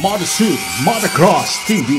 MSMotosuit Motocross TV.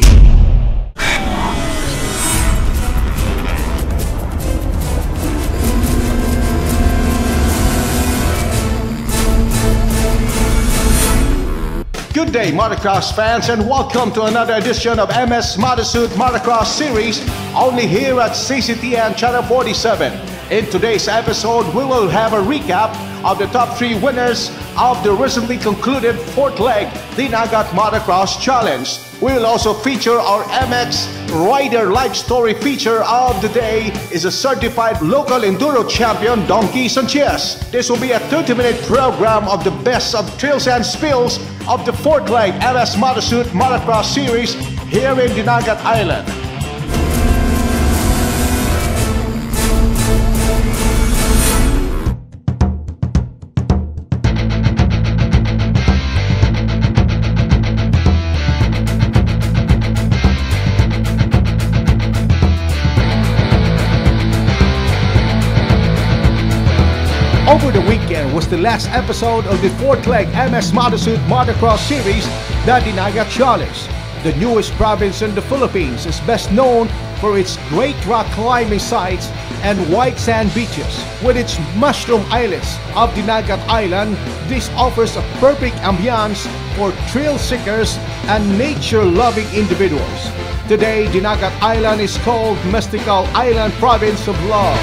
Good day, Motocross fans, and welcome to another edition of MSMotosuit Motocross Series, only here at CCTN Channel 47. In today's episode, we will have a recap of the top 3 winners of the recently concluded 4th leg Dinagat Motocross Challenge. We will also feature our MX Rider Life Story feature of the day is a certified local enduro champion, Dongkey Sanchez. This will be a 30-minute program of the best of thrills and spills of the 4th leg MSMotosuit Motocross Series here in Dinagat Island. Over the weekend was the last episode of the 4th leg MSMotosuit Motocross Series, the Dinagat Challenge. The newest province in the Philippines is best known for its great rock climbing sites and white sand beaches. With its mushroom islets of Dinagat Island, this offers a perfect ambiance for thrill seekers and nature-loving individuals. Today, Dinagat Island is called Mystical Island Province of Love.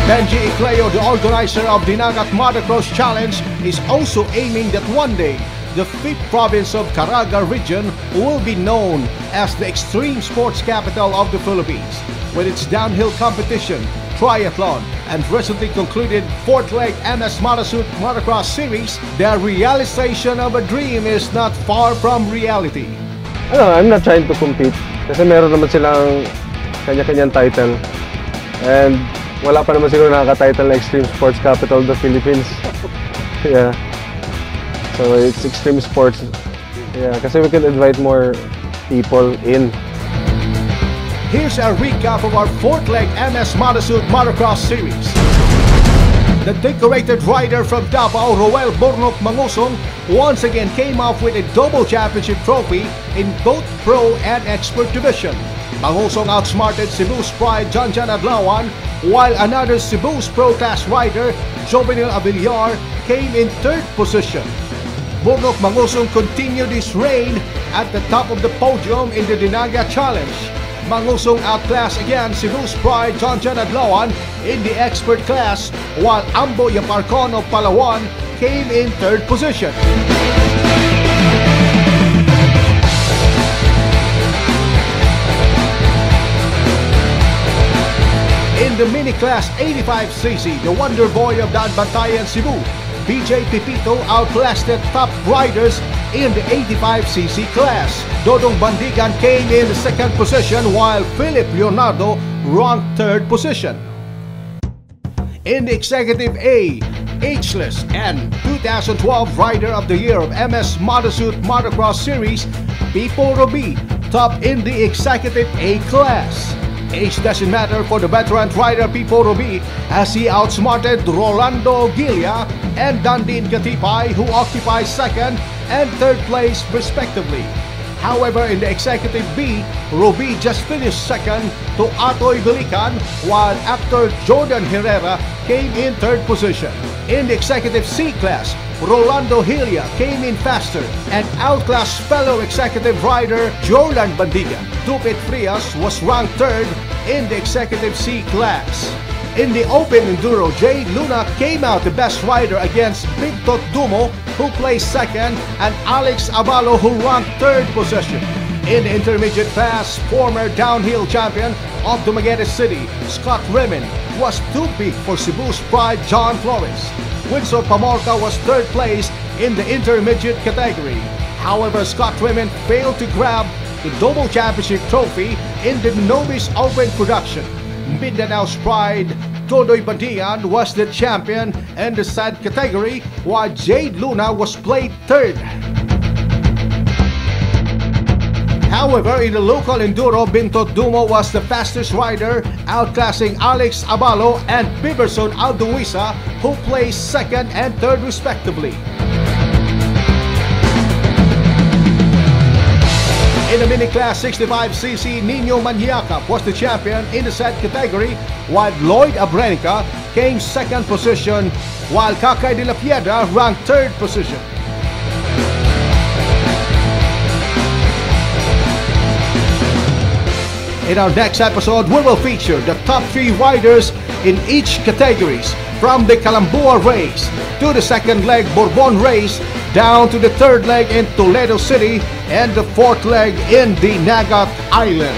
Benji Icleo, the organizer of Dinagat Motocross Challenge, is also aiming that one day, the 5th province of Caraga region will be known as the extreme sports capital of the Philippines. With its downhill competition, triathlon, and recently concluded 4th leg MSMotosuit Motocross Series, the realization of a dream is not far from reality. I'm not trying to compete kasi meron naman silang kanya-kanyang title and wala pa naman siguro nakaka-title na Extreme Sports Capital of the Philippines. Yeah. So it's extreme sports. Yeah, kasi we can invite more people in. Here's a recap of our 4th leg MSMotosuit Motocross Series. The decorated rider from Davao, Roel Bornok Mangusong, once again came off with a double championship trophy in both Pro and Expert division. Mangusong outsmarted Cebu's pride John Adlawan, while another Cebu's Pro Class rider, Jovenil Avillar, came in 3rd position. Bornok Mangusong continued his reign at the top of the podium in the Dinagat Challenge. Mangusong outclassed again Cebu's pride John Adlawan in the expert class, while Ambo Yaparcon of Palawan came in 3rd position. In the mini class 85cc, the wonder boy of Bantayan, Cebu, BJ Pipito outclassed top riders in the 85cc class. Dodong Bandigan came in the 2nd position, while Philip Leonardo ranked 3rd position. In the Executive A, Ageless and 2012 Rider of the Year of MSMotosuit Motocross Series, Pipo Robi, top in the Executive A class. Age doesn't matter for the veteran rider Pipo Robi, as he outsmarted Rolando Gilia and Dandin Katipay, who occupy 2nd and 3rd place respectively. However, in the Executive B, Robi just finished 2nd to Atoy Belican, while actor Jordan Herrera came in 3rd position. In the Executive C class, Rolando Hilia came in faster and outclassed fellow executive rider Jordan Bandigan. Dupit Frias was ranked 3rd in the Executive C class. In the Open Enduro, Jade Luna came out the best rider against Big Tot Dumo, who placed 2nd, and Alex Abalo, who ranked 3rd position. In the intermediate class, former downhill champion of Dumaguete City, Scott Remen, was too big for Cebu's pride John Flores. Winsor Pamorca was 3rd place in the intermediate category. However, Scott Remen failed to grab the double championship trophy in the novice open production. Mindanao's pride Todoy Bandian was the champion in the sad category, while Jade Luna was placed 3rd. However, in the local enduro, Bintot Dumo was the fastest rider, outclassing Alex Abalo and Biberson Alduisa, who placed second and third respectively. In the mini class 65cc, Nino Maniacap was the champion in the said category, while Lloyd Abrenica came second position, while Cacay de la Piedra ranked third position. In our next episode, we will feature the top 3 riders in each categories, from the Calambua race to the second leg Bourbon race, down to the third leg in Toledo City and the fourth leg in the Nagat Island.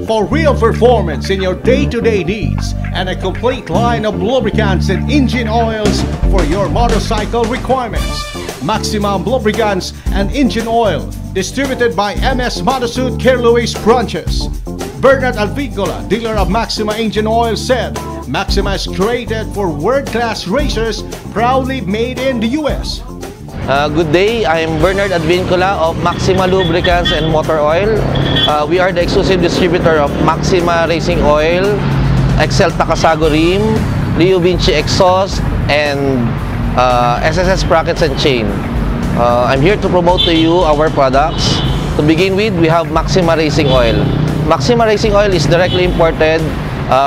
For real performance in your day-to-day needs and a complete line of lubricants and engine oils for your motorcycle requirements. Maximum Lubricants and Engine Oil, distributed by MSMotosuit Care Louis branches. Bernard Alvicola, dealer of Maxima Engine Oil, said, Maxima is created for world-class racers, proudly made in the US. Good day, I'm Bernard Advincula of Maxima Lubricants and Motor Oil. We are the exclusive distributor of Maxima Racing Oil, Excel Takasago Rim, Leo Vinci Exhaust, and SSS Sprockets and Chain. I'm here to promote to you our products. To begin with, we have Maxima Racing Oil. Maxima Racing Oil is directly imported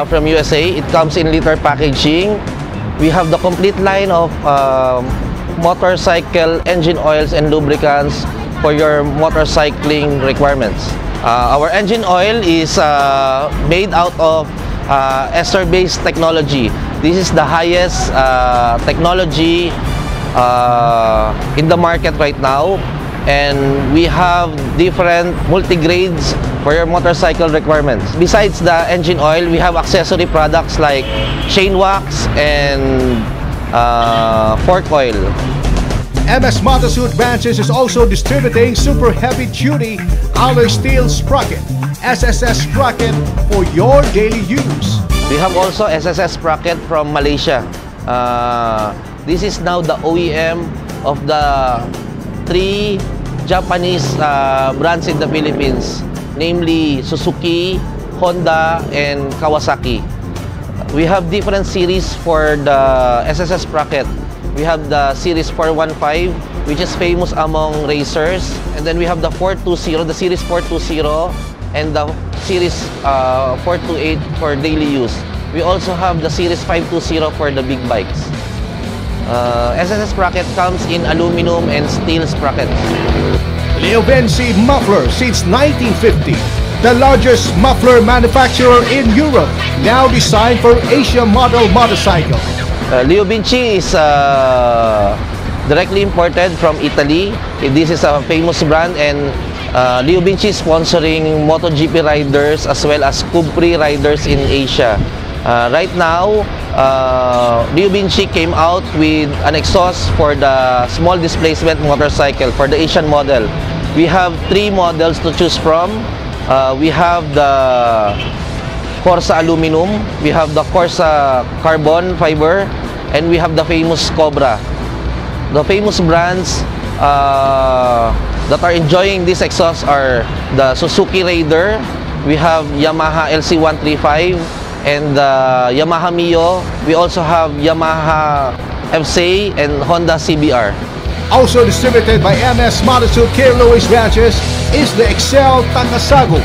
from USA. It comes in liter packaging. We have the complete line of motorcycle engine oils and lubricants for your motorcycling requirements. Our engine oil is made out of ester-based technology. This is the highest technology in the market right now, and we have different multi-grades for your motorcycle requirements. Besides the engine oil, we have accessory products like chain wax and fork oil. MSMotosuit branches is also distributing super heavy-duty alloy steel sprocket, SSS sprocket, for your daily use. We have also SSS sprocket from Malaysia. This is now the OEM of the 3 Japanese brands in the Philippines, namely Suzuki, Honda, and Kawasaki. We have different series for the SSS sprocket. We have the series 415, which is famous among racers, and then we have the 420, the series 420, and the series 428 for daily use. We also have the series 520 for the big bikes. SSS sprocket comes in aluminum and steel sprockets. Leo Vinci Muffler since 1950. The largest muffler manufacturer in Europe, now designed for Asia model motorcycle. Leo Vinci is directly imported from Italy. This is a famous brand, and Leo Vinci is sponsoring MotoGP riders as well as Cupri riders in Asia. Right now, Leo Vinci came out with an exhaust for the small displacement motorcycle for the Asian model. We have 3 models to choose from. We have the Corsa aluminum, we have the Corsa carbon fiber, and we have the famous Cobra. The famous brands that are enjoying this exhaust are the Suzuki Raider, we have Yamaha LC135, and the Yamaha Mio. We also have Yamaha FCA and Honda CBR. Also distributed by MSMotosuit Care Louis branches is the Excel Takasago,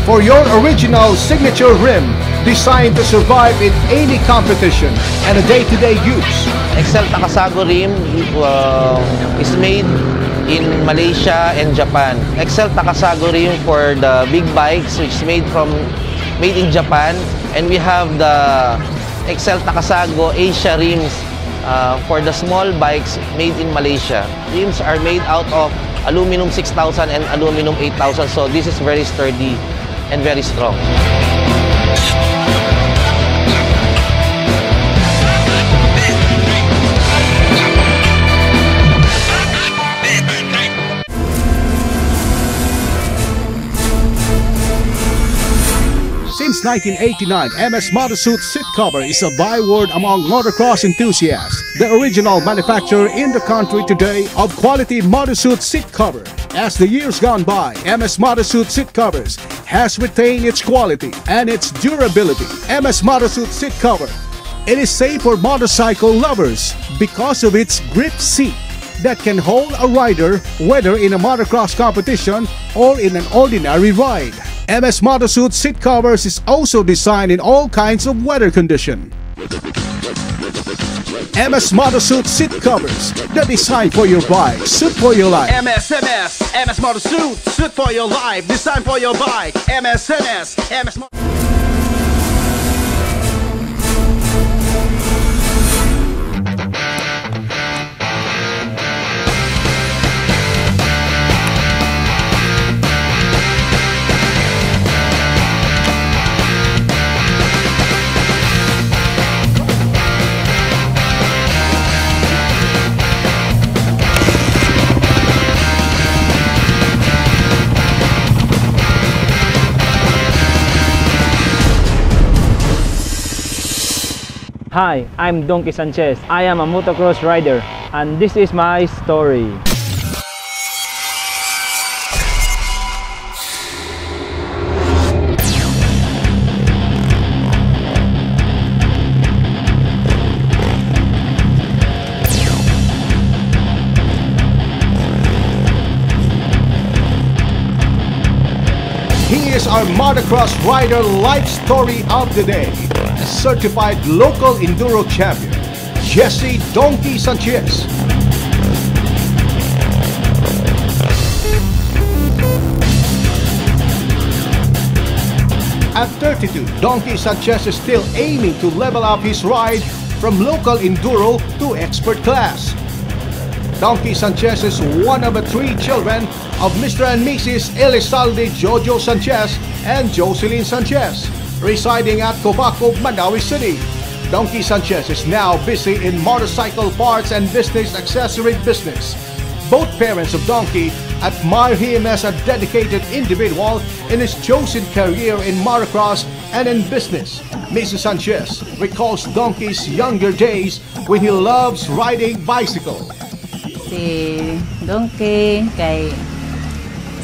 for your original signature rim, designed to survive in any competition and a day-to-day use. Excel Takasago rim is made in Malaysia and Japan. Excel Takasago rim for the big bikes, which is made in Japan, and we have the Excel Takasago Asia rims for the small bikes made in Malaysia. Rims are made out of aluminum 6000 and aluminum 8000, so this is very sturdy and very strong. Since 1989, MSMotosuit seat cover is a byword among motocross enthusiasts. The original manufacturer in the country today of quality motorsuit seat cover. As the years gone by, MSMotosuit seat covers has retained its quality and its durability. MSMotosuit seat cover. It is safe for motorcycle lovers because of its grip seat that can hold a rider whether in a motocross competition or in an ordinary ride. MSMotosuit seat covers is also designed in all kinds of weather condition. MSMotosuit seat covers, the design for your bike, suit for your life. MSMotosuit, suit for your life, design for your bike. MS. Hi, I'm Dongkey Sanchez. I am a motocross rider and this is my story. He is our motocross rider life story of the day. A certified local enduro champion, Jesse Dongkey Sanchez. At 32, Dongkey Sanchez is still aiming to level up his ride from local enduro to expert class. Dongkey Sanchez is one of the 3 children of Mr. and Mrs. Elizalde Jojo Sanchez and Jocelyn Sanchez, residing at Cobaco, Mandawi City. Dongkey Sanchez is now busy in motorcycle parts and business accessory business. Both parents of Dongkey admire him as a dedicated individual in his chosen career in motocross and in business. Mrs. Sanchez recalls Dongkey's younger days when he loves riding bicycle. Si Dongkey kay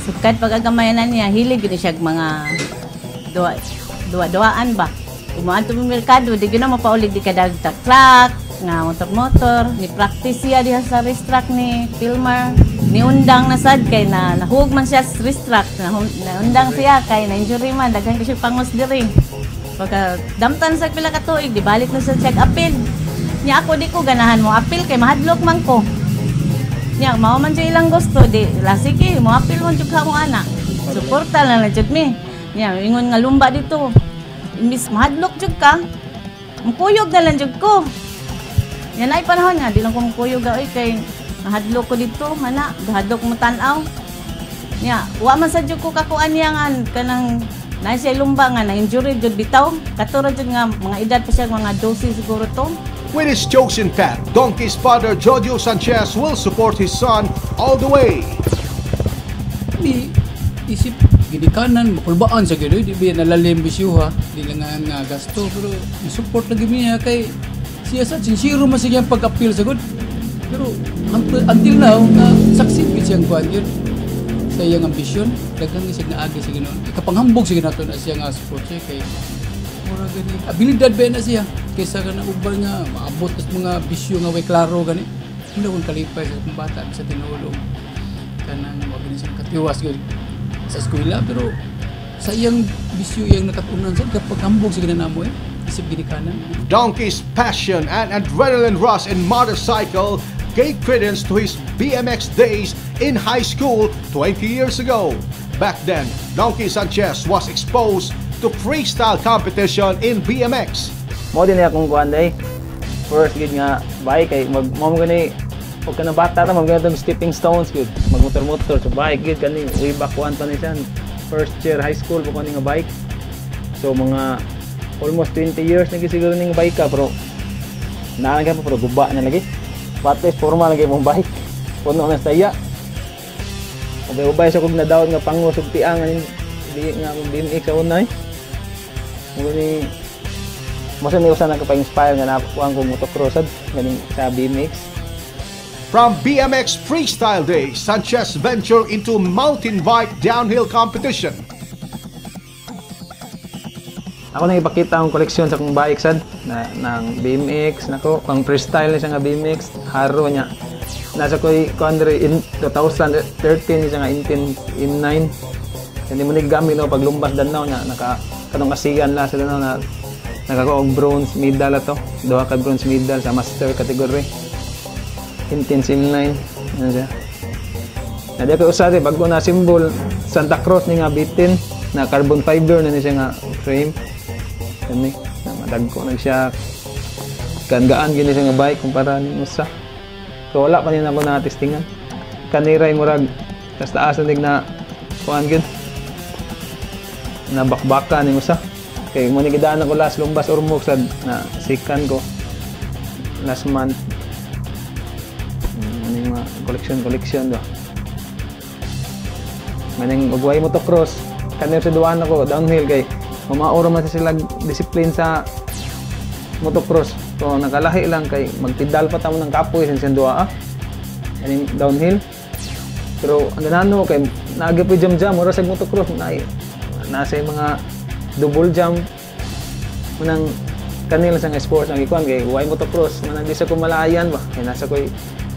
sukat pagagamayanan niya, hilig gini siya mga duwa-duwaan ba. Kumaan to merkado, di gina mapaulig di kadag truck nga motor-motor, ni practice siya diha sa racetrack ni Pilmar. Niundang na sad kay na nahug man siya sa racetrack, naundang siya kay na injury man, daghan kasi pangos diri. Pagka damtan sa pila ka tuig, di balik na sa check appeal. Nya ako di ko ganahan mo appeal kay mahadlok man ko. Nya mao man siya ilang gusto di la sige mo apil mo jud ka mo anak suporta lang jud mi nya ingon nga lumba dito imbis mahadlok jud ka mukuyog na lang jud ko nya nay panahon nga di lang ko mukuyog oy kay mahadlok ko dito mana hadlok mo tan-aw nya wa man sa jud ko kakuan niya nga kanang nay siya lumba nga na injury jud bitaw katuro jud nga mga edad pa siya mga 12 siguro to. With his chosen path, Dongkey's father Jojo Sanchez will support his son all the way. Di isip gidikanan makulbaan sa gid di biya nalalim bisyo ha di lang nga gasto pero i-support lagi niya kay siya sa sincere man siya pag-appeal sa good pero until now na succeed gid siyang kuan yun sa iyang ambisyon daghang isig na agi sa Ginoo kapanghambog sa ginato na siya nga support siya kay mura gani abilidad ba na siya kaysa ka na ubal nga maabot at mga bisyo nga way klaro gani hindi akong kalipay sa bata sa tinulong kanang wag na siyang katiwas gud sa eskwela pero sa iyang bisyo iyang nakatunan sa kapag hambog sa ginanamo isip gidikanan. Dongkey's passion and adrenaline rush in motorcycle gave credence to his BMX days in high school 20 years ago. Back then, Dongkey Sanchez was exposed to freestyle competition in BMX. Mo din akong kuan day first gid nga bike kay mo gani og kana bata ta mo gani stepping stones gid magmotor-motor so bike gid kani way back one pa ni siya first year high school po kani nga bike. So mga almost 20 years na siguro ning bike ka pero naan ka pa pero guba na lagi. Pates formal lagi mong bike. Puno na saya. Ubay sa kog na daw nga pangusog tiang ani di nga BMX sa unay. Muni Masa ni usa nagpa-inspire nga nakuha ko motocross ganing sa BMX. From BMX Freestyle Days, Sanchez ventured into mountain bike downhill competition. Ako nang ipakita ang koleksyon sa kong bike sad na ng BMX nako pang freestyle na siya nga BMX haro niya. Nasa ko'y country in 2013 siya nga in 9. Hindi mo nigamit no paglumbas danaw niya naka kanong asigan la sila no na nakakuha og bronze medal ato. Duha ka bronze medal sa master category. Intensive 9 ano siya. Na di ko usari bago na symbol Santa Cruz ni nga bitin na carbon fiber na ni siya nga frame. Kani na madagko na siya gaan gini siya nga bike kumpara ning usa. So wala pa ni nako na testingan. Kaniray murag tas taas na kuan gid. Na bakbaka ning usa. Kay mo ni gidaan ako last lumbas ormok sad na sikan ko last month. Ano mga collection do. Maning ugway motocross kanir sa duwan ako downhill kay mamaoro man sila discipline sa motocross. So nakalahi lang kay magpidal pa tamo ng kapoy sa duwa Kaning downhill. Pero ang ganano kay naagi po jam ora sa motocross na nasa mga double jump manang kanila sa sports ang ikuan kay why motocross manang di sa ko malayan ba kay nasa koy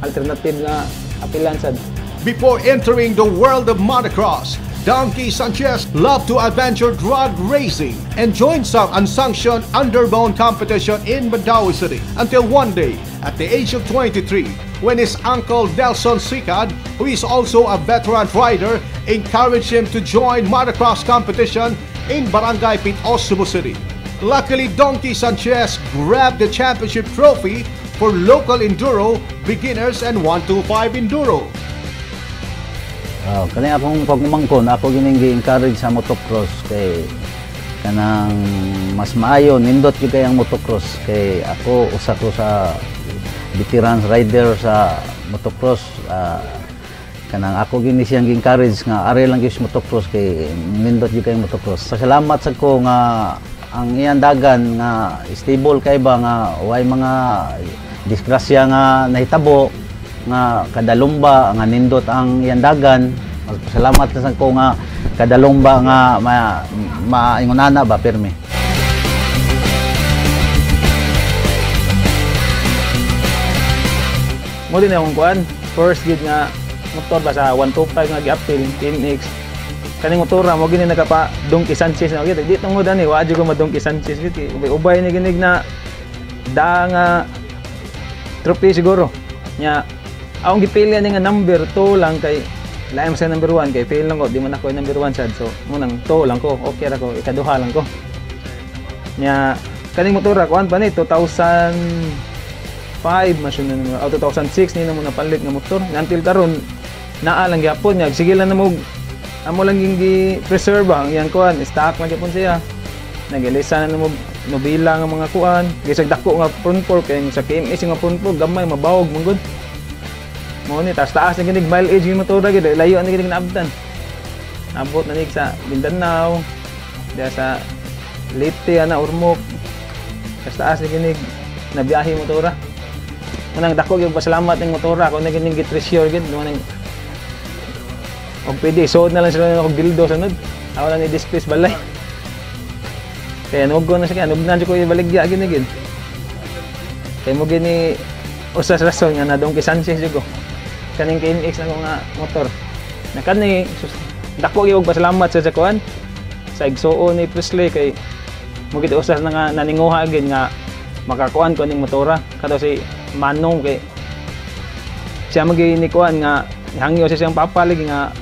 alternative nga apilan sad. Before entering the world of motocross, Dongkey Sanchez loved to adventure drag racing and joined some unsanctioned underbound competition in Mandaue City until one day at the age of 23 when his uncle Nelson Sicad, who is also a veteran rider, encouraged him to join motocross competition in Barangay Pitos, Cebu City. Luckily, Dongkey Sanchez grabbed the championship trophy for local enduro beginners and 125 enduro. Kani akong pagmangkon, ako gining gi-encourage sa motocross kay kanang mas maayo nindot gyud kay ang motocross kay ako usa ko sa veteran rider sa motocross. Kanang ako gini siyang gi-encourage nga are lang gyud motocross kay nindot gyud kay motocross. Salamat sa ko nga ang iyang dagan nga stable kay ba nga way mga disgrasya nga nahitabo nga kadalumba nga nindot ang iyang dagan. Salamat sa ko nga kadalumba nga maingonana ba permi. Mo din akong kuan first gid nga motor ba sa 125 nga gi-appeal TMX. Kaning motora mo gini nagapa Dongkey Sanchez na gid dito mo dani wa jud ko Dongkey Sanchez gid ubay ni ginig na da nga trophy siguro nya akong gipili ani nga number 2 lang kay laim sa number 1 kay fail lang ko di man ako number 1 sad so mo nang 2 lang ko okay ra ko ikaduha lang ko nya kaning motora kuan pa ni 2005 masun na 2006 ni na mo napalit nga motor until karon naa lang gyapon nya sige lang na mo amo lang yung gi-preserve ang iyang kuan stock man gyapon siya nagilisan na mo nobila nga mga kuan gisag dako nga front fork kay sa KMS nga front fork gamay mabawog mong gud mo ni taas na ginig mileage yung motor gid layo na ginig naabtan abot na nig sa Mindanao diya sa Leyte ana Ormoc taas na ginig na biyahe motora manang dako gyud pasalamat ning motora ko na ginig gi-treasure gid mo nang og pwede suod na lang sila ng dildo sunod ako lang ni-display balay kaya nuggo na siya nugnan ko ibaligya gini gid kay mo gini usas rason nga na Dongkey Sanchez ko kaning KMX na ko nga motor na kani dako gyud pasalamat sa kuan sa igsuon ni Presley kay mo gid usas na nga naninguha gid nga makakuan ko ning motora kato si Manong kay siya magi ni kuan nga hangyo siya siyang papalig nga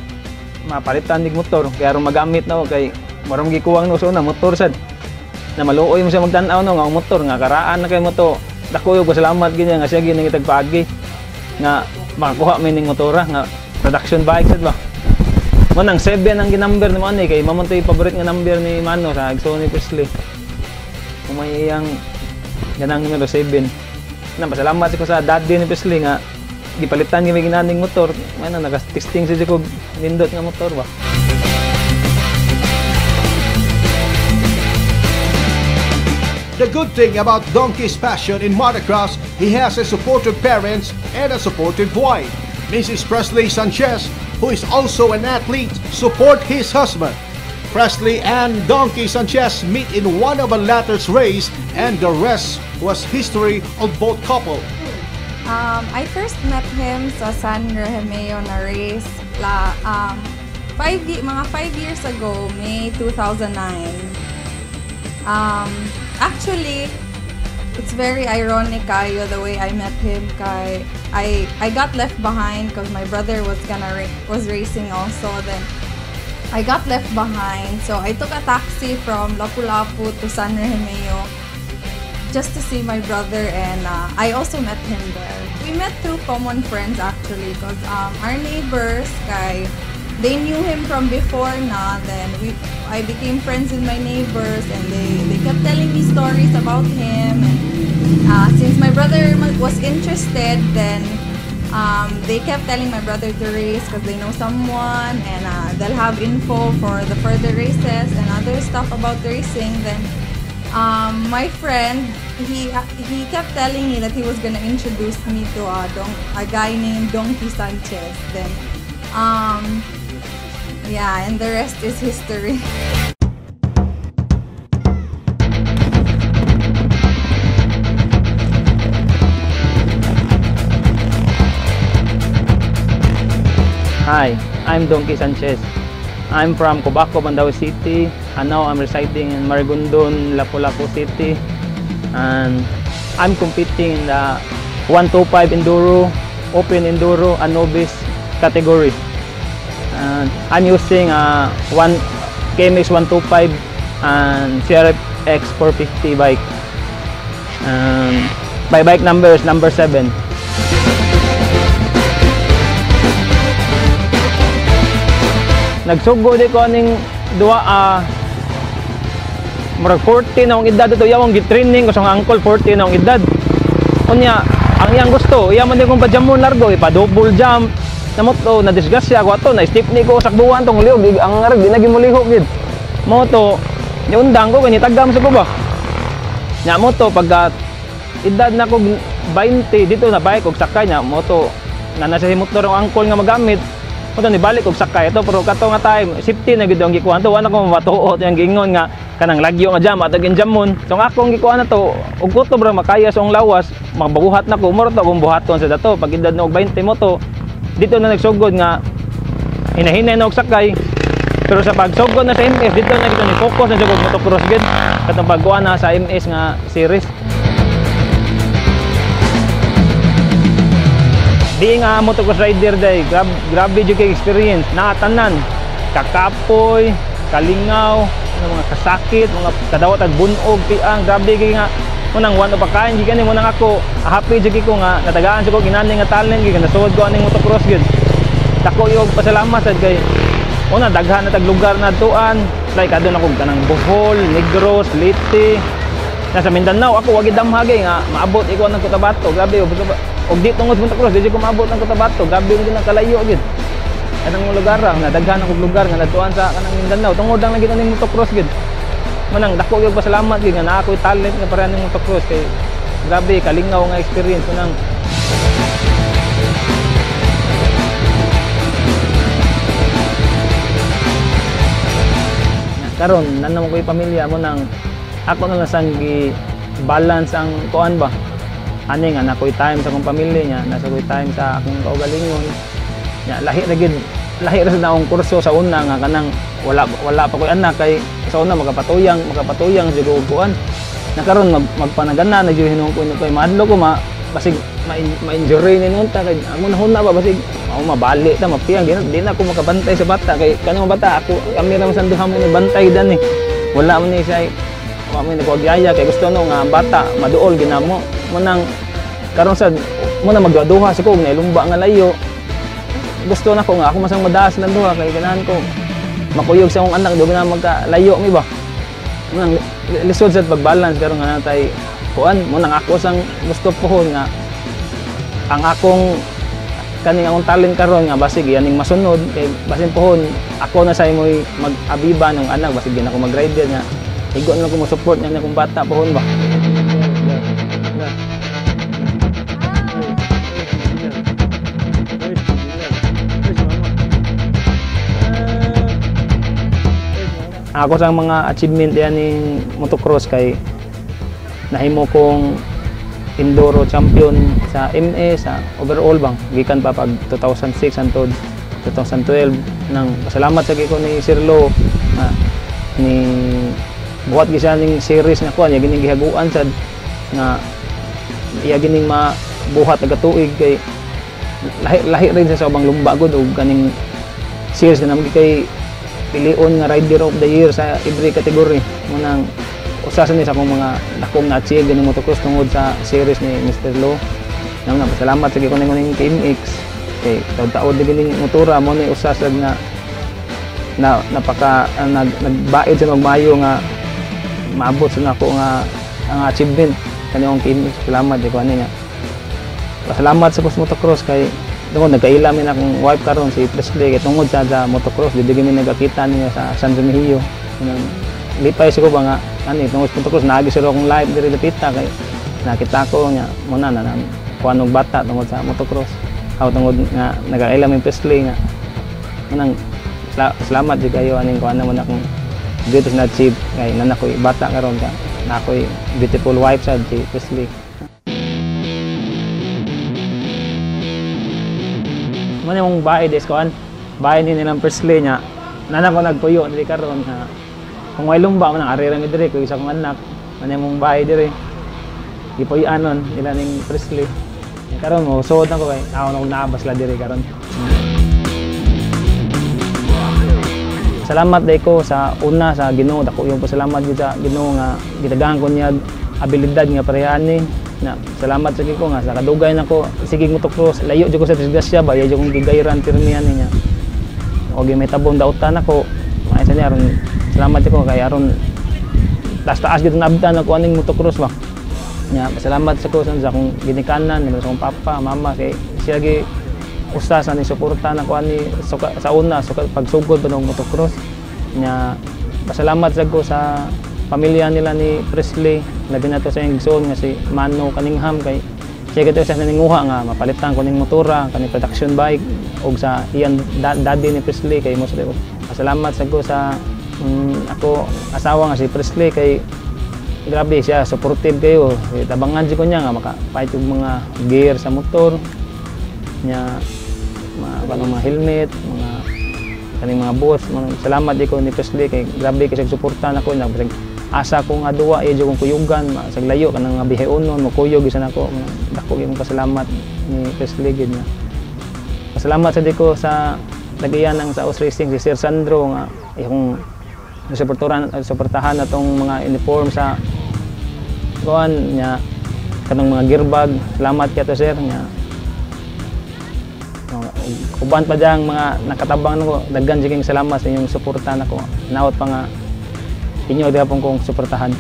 mapalitan nig motor kaya aron magamit na kay maram gikuwang no so na motor sad na maluoy mo siya magtan-aw no nga motor nga karaan na kay mo to dako yung pasalamat ganyan nga siya ginang itagpaagi nga makakuha may ning motora nga production bike sad ba. Manang 7 ang ginumber ni Manny kay mamontoy favorite nga number ni Mano sa Sony Presley. Kumay iyang ganang numero 7. Pasalamat ko sa daddy ni Presley nga gipalitan gyud ginaning motor. Ano naga-testing si ko nindot nga motor ba. The good thing about Dongkey's passion in motocross, he has a supportive parents and a supportive wife. Mrs. Presley Sanchez, who is also an athlete, support his husband. Presley and Dongkey Sanchez meet in one of the latter's race, and the rest was history of both couple. I first met him sa San Remeo na race mga 5 years ago, May 2009. Actually, it's very ironic the way I met him. I got left behind because my brother was racing also. Then I got left behind, so I took a taxi from Lapu-Lapu to San Remeo just to see my brother, and I also met him there. We met through common friends actually, because our neighbors, they knew him from before na. Then I became friends with my neighbors, and they kept telling me stories about him. And since my brother was interested, then they kept telling my brother to race because they know someone, and they'll have info for the further races and other stuff about racing. Then my friend, he kept telling me that he was gonna introduce me to a guy named Dongkey Sanchez. Then yeah, and the rest is history. Hi, I'm Dongkey Sanchez. I'm from Cobaco, Mandaue City, and now I'm residing in Marigondon, Lapu-Lapu City. And I'm competing in the 125 Enduro, Open Enduro, and Novice category. And I'm using KMX 125 and CRF-X 450 bike. And my bike number is number 7. Nagsugo di ko aning duwa murag 40 na ang edad ito yawang gitraining ko sa uncle 40 na ang edad. Unya ang iyang gusto iya man di kong pa-jump largo ipa double jump na moto na disgrasya ko ato na stepney ko sakbuhan tong liog ang arag di nagimuliho gid moto ni undang ko kani tagam sa ko ba nya moto pagka edad na ko 20 dito na bike og sakay nya moto na nasa si motor ang uncle nga magamit moto ni balik og sakay ito pero kato nga time safety na gid ang gikuan to wala ko matuot yang gingon nga kanang lagyo nga jam atag jamon so nga akong gikuan na to og kuto bra makaya sa lawas magbabuhat na ko moro to kung buhaton sa dato pag edad na og 20 moto dito na nagsugod nga hinahinay na og sakay pero sa pagsugod na sa MS dito na gito ni focus na sa motocross gid katong pagkuha na sa MS nga series di nga motocross rider day grabe jud kay experience na tanan kakapoy kalingaw mga kasakit mga kadawat ag bunog tiang grabe kay nga unang one of a kind gid kani mo nang ako happy jud ko nga natagaan sa ko ginani nga talent gid nasud ko aning motocross gid dako yung pasalamat sad kay una daghan na tag lugar na tuan like adun ako kanang Bohol, Negros, Leyte nasa Mindanao ako wagi damhagay nga maabot iko nang Cotabato grabe og dito ngos motocross di ko maabot nang Cotabato grabe gid nakalayo gid kanang lugar nga daghan akong lugar nga natuan sa kanang Mindanao tungod lang gid aning motocross gid manang dako gyud pasalamat gid nga naa ko'y talent nga para ning motocross kay grabe kalingaw nga experience nang karon nanamo ko'y pamilya mo nang ako na lang sang gi balance ang kuan ba ani nga nakoy time sa akong pamilya nya nasa ko'y time sa akong kaugalingon nya lahi ra sa naong kurso sa una nga kanang wala pa ko'y anak kay sa una makapatuyang siguro kuan na karon magpanagana na jud hinung ko kay maadlo ko basig ma-injury ni nunta kay amo na huna ba basig mabali ta mapiyang di na ako makabantay sa bata kay kanang bata ako kami ra man duha mo ni bantay dan ni wala man ni siya wa man nagwagaya kay gusto no nga bata maduol ginamo Munang karon sad muna magduha sa ko na ilumba nga layo. Gusto na ko nga ako masang madaas lang duha kay ganahan ko makuyog sa akong anak do na magkalayo mi ba. Munang lisod sa pagbalance karon nga natay kuan munang ako sang gusto pohon nga ang akong kaning akong talent karon nga basig yaning masunod kay basin pohon ako na sa imoy mag-abiba ng anak basig din ako mag-rider nga higo na ko mo support nga akong bata pohon ba. Ako sa mga achievement yan ng motocross kay nahimo kong enduro champion sa MA sa overall bang gikan pa pag 2006 hangtod 2012 nang pasalamat sa ko ni Sir Lo ni buhat gisa ning series nga kuan ya gining gihaguan sad nga iya gining mabuhat aga tuig kay lahi rin sa ubang lumba gud og kaning series na namgi kay pilion nga rider of the year sa every category munang usa sa ni sa akong mga dakong na-achieve ganing motocross tungod sa series ni Mr. Lo. Nang napasalamat sa ko ning KMX kay taud-taud gining motora mo ni usa sa nga napaka nagbaid sa magmayo nga maabot sa nako nga ang achievement kaniyong KMX. Salamat di ko ani nga. Pasalamat sa motocross kay tungod nagkaila mi na akong wife karon si Presley kay tungod sa motocross dili mi nagakita niya sa San Remigio. Lipay siguro ba nga ani tungod sa motocross naagi sila akong live diri dapita kay nakita ko nya muna na kuan og bata tungod sa motocross. Aw tungod nga nagkaila mi Presley nga manang salamat di kayo aning kuan naman akong greatest na achieve kay nanak ko'y bata karon ka na ako'y beautiful wife sa si Presley. Man yung bahay des kuan bahay ni nilang Presley nya nana ko nagpuyo diri karon nga kung may lumba man ang arira mi diri ko isa kong anak man yung bahay diri gipuy-anon nila ning Presley karon mo suod na ko kay ako na nabas la diri karon. Salamat day ko sa una sa Ginoo dako yung pasalamat gyud sa Ginoo nga gidaghan ko niya abilidad nga parehaan ni na salamat sa ko nga sa kadugay nako sige motocross layo jud ko sa disgrasya ba ya jud kong gigayran pirmihan niya og may tabong dautan ako maaysa niya aron salamat ko kay aron taas-taas gid nabtan ako aning motocross ba nya salamat sa ko sa akong ginikanan sa akong papa mama kay siya gi usa sa ni suporta nako ani sa una pagsugod pa ng motocross nya pasalamat sa ko sa pamilya nila ni Presley labi na to sa iyang igsoon nga si Mano Kaningham kay siya gito sa naninguha nga mapalitan ko ning motora kaning production bike og sa iyang daddy ni Presley kay mo sa pasalamat sa ko sa ako asawa nga si Presley kay grabe siya supportive kayo tabangan si ko niya nga maka-fight og mga gear sa motor nya mga helmet mga kaning mga boots salamat di ko ni Presley kay grabe kay suportahan ako na asa ko nga duwa iyo kong kuyugan saglayo kanang nga bihayonon mo kuyog isa nako dako gyud pasalamat ni Presley gid nga pasalamat sa di ko sa lagayan ng sa Aus Racing si Sir Sandro nga yung suportahan atong mga uniform sa kuan nya kanang mga gearbag salamat kay to sir nya uban pa diyang mga nakatabang nako daghan jiging salamat sa inyong suporta nako naot pa nga inyo diapon kong suportahan.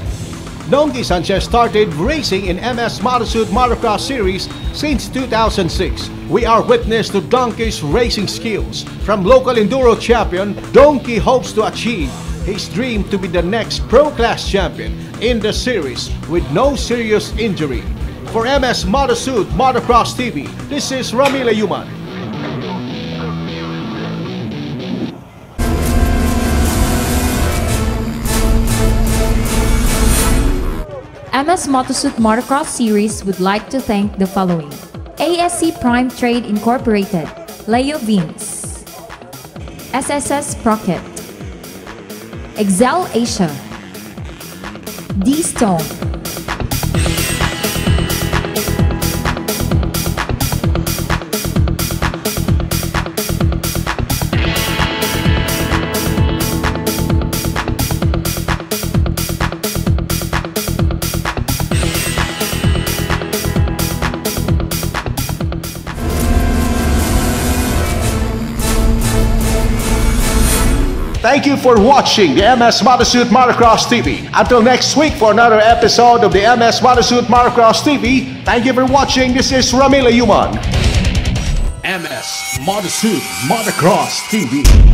Dongkey Sanchez started racing in MSMotosuit Motocross Series since 2006. We are witness to Dongkey's racing skills. From local enduro champion, Dongkey hopes to achieve his dream to be the next pro-class champion in the series with no serious injury. For MSMotosuit Motocross TV, this is Ramila Yuman. MSMotosuit Motocross Series would like to thank the following: ASC Prime Trade Incorporated, Leo Vince, SSS Sprocket, Excel Asia, D-Stone, Thank you for watching the MSMotosuit Motocross TV. Until next week for another episode of the MSMotosuit Motocross TV, thank you for watching. This is Ramila Yuman. MS Motosuit Motocross TV.